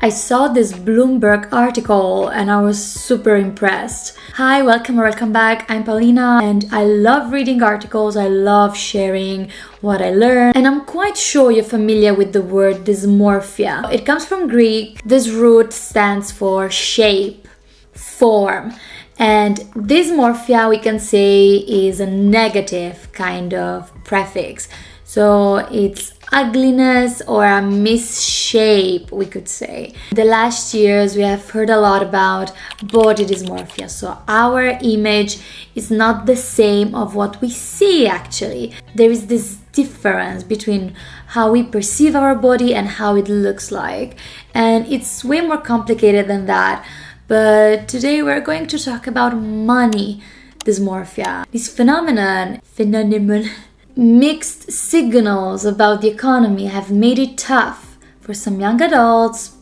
I saw this Bloomberg article and I was super impressed. Hi, welcome back. I'm Paulina and I love reading articles. I love sharing what I learn. And I'm quite sure you're familiar with the word dysmorphia. It comes from Greek. This root stands for shape, form. And dysmorphia, we can say, is a negative kind of prefix. So it's ugliness or a misshape, we could say. The last years we have heard a lot about body dysmorphia. So our image is not the same of what we see actually. There is this difference between how we perceive our body and how it looks like. And it's way more complicated than that. But today we're going to talk about money dysmorphia. This phenomenon, mixed signals about the economy have made it tough for some young adults,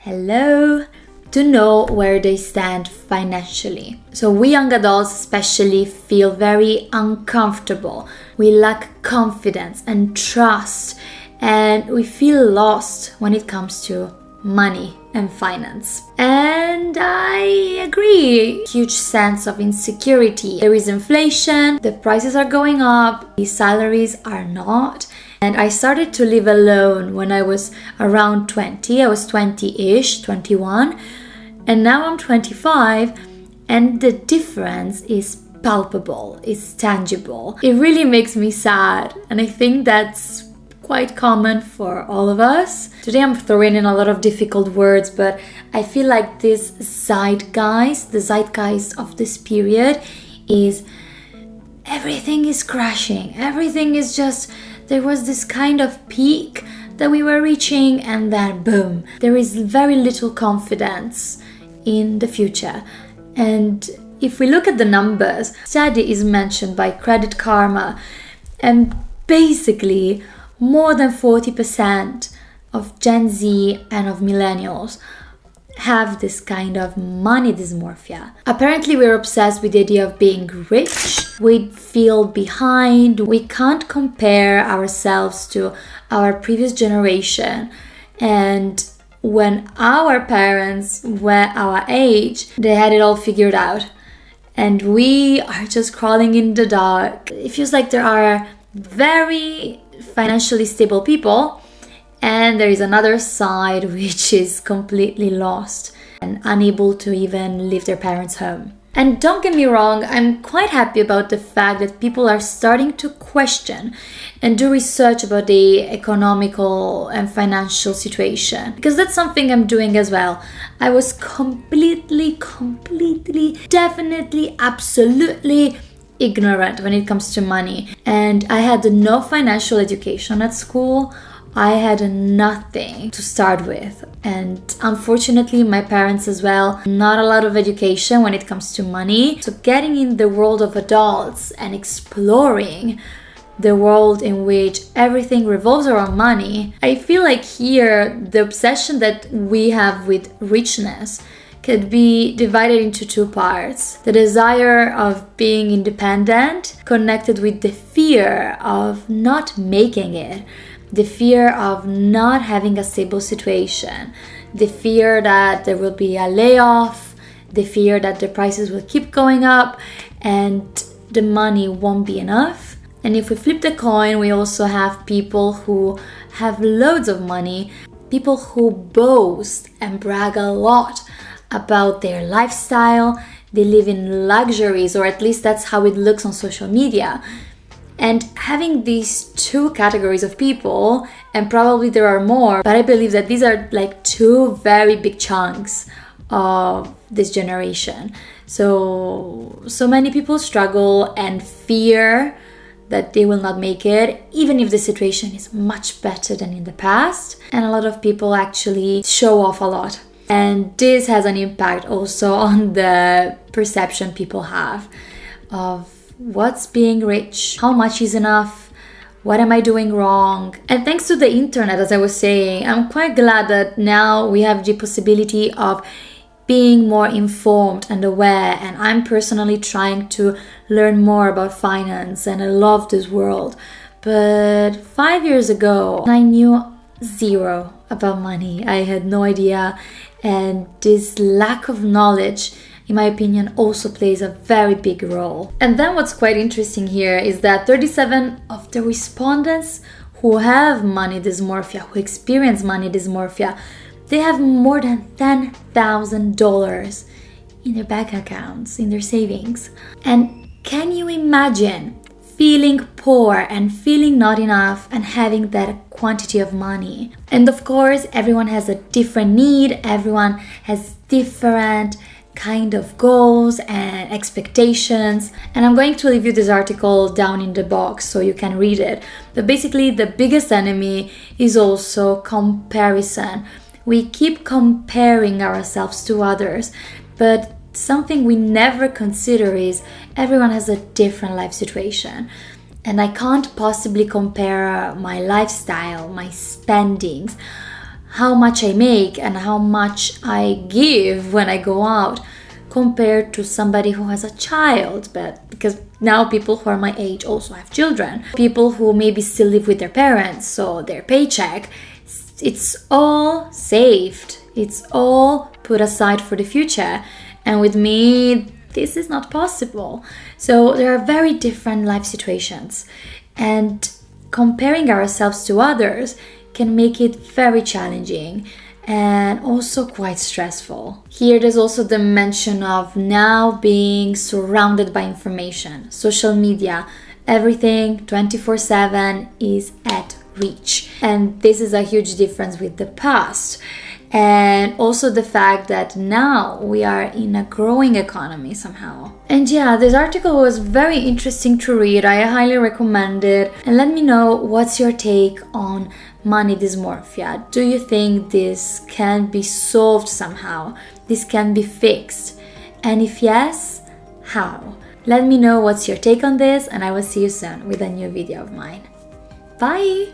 to know where they stand financially. So we young adults especially feel very uncomfortable. We lack confidence and trust, and we feel lost when it comes to money and finance. And I agree. Huge sense of insecurity. There is inflation, the prices are going up, the salaries are not. And I started to live alone when I was around 20. I was 20-ish, 21. And now I'm 25 and the difference is palpable, is tangible. It really makes me sad. And I think that's quite common for all of us. Today I'm throwing in a lot of difficult words, but I feel like this zeitgeist, the zeitgeist of this period is everything is crashing. Everything is just, there was this kind of peak that we were reaching and then boom. There is very little confidence in the future. And if we look at the numbers, study is mentioned by Credit Karma, and basically more than 40% of Gen Z and of millennials have this kind of money dysmorphia. Apparently we're obsessed with the idea of being rich. We feel behind. We can't compare ourselves to our previous generation. And when our parents were our age, they had it all figured out. And we are just crawling in the dark. It feels like there are very financially stable people, and there is another side which is completely lost and unable to even leave their parents' home. And don't get me wrong, I'm quite happy about the fact that people are starting to question and do research about the economical and financial situation, because that's something I'm doing as well. I was completely, definitely, absolutely ignorant when it comes to money, and I had no financial education at school. I had nothing to start with, and unfortunately my parents as well, not a lot of education when it comes to money. So getting in the world of adults and exploring the world in which everything revolves around money, I feel like here the obsession that we have with richness could be divided into two parts. The desire of being independent, connected with the fear of not making it, the fear of not having a stable situation, the fear that there will be a layoff, the fear that the prices will keep going up and the money won't be enough. And if we flip the coin, we also have people who have loads of money, people who boast and brag a lot about their lifestyle. They live in luxuries, or at least that's how it looks on social media. And having these two categories of people, and probably there are more, but I believe that these are like two very big chunks of this generation. So many people struggle and fear that they will not make it, even if the situation is much better than in the past. And a lot of people actually show off a lot. And this has an impact also on the perception people have of what's being rich, how much is enough, what am I doing wrong? And thanks to the internet, as I was saying, I'm quite glad that now we have the possibility of being more informed and aware. And I'm personally trying to learn more about finance, and I love this world. But 5 years ago, I knew zero about money. I had no idea, and this lack of knowledge, in my opinion, also plays a very big role. And then what's quite interesting here is that 37 of the respondents who have money dysmorphia, who experience money dysmorphia, they have more than $10,000 in their bank accounts, in their savings. And can you imagine feeling poor and feeling not enough and having that quantity of money? And of course, everyone has a different need, everyone has different kind of goals and expectations, and I'm going to leave you this article down in the box so you can read it. But basically, the biggest enemy is also comparison. We keep comparing ourselves to others, but something we never consider is everyone has a different life situation, and I can't possibly compare my lifestyle, my spendings, how much I make and how much I give when I go out compared to somebody who has a child. But because now people who are my age also have children, people who maybe still live with their parents, so their paycheck, it's all saved, it's all put aside for the future. And with me, this is not possible. So there are very different life situations, and comparing ourselves to others can make it very challenging and also quite stressful. Here there's also the mention of now being surrounded by information, social media, everything 24/7 is at reach. And this is a huge difference with the past. And also the fact that now we are in a growing economy somehow. And yeah, this article was very interesting to read. I highly recommend it. And let me know what's your take on money dysmorphia. Do you think this can be solved somehow? This can be fixed? And if yes, how? Let me know what's your take on this, and I will see you soon with a new video of mine. Bye!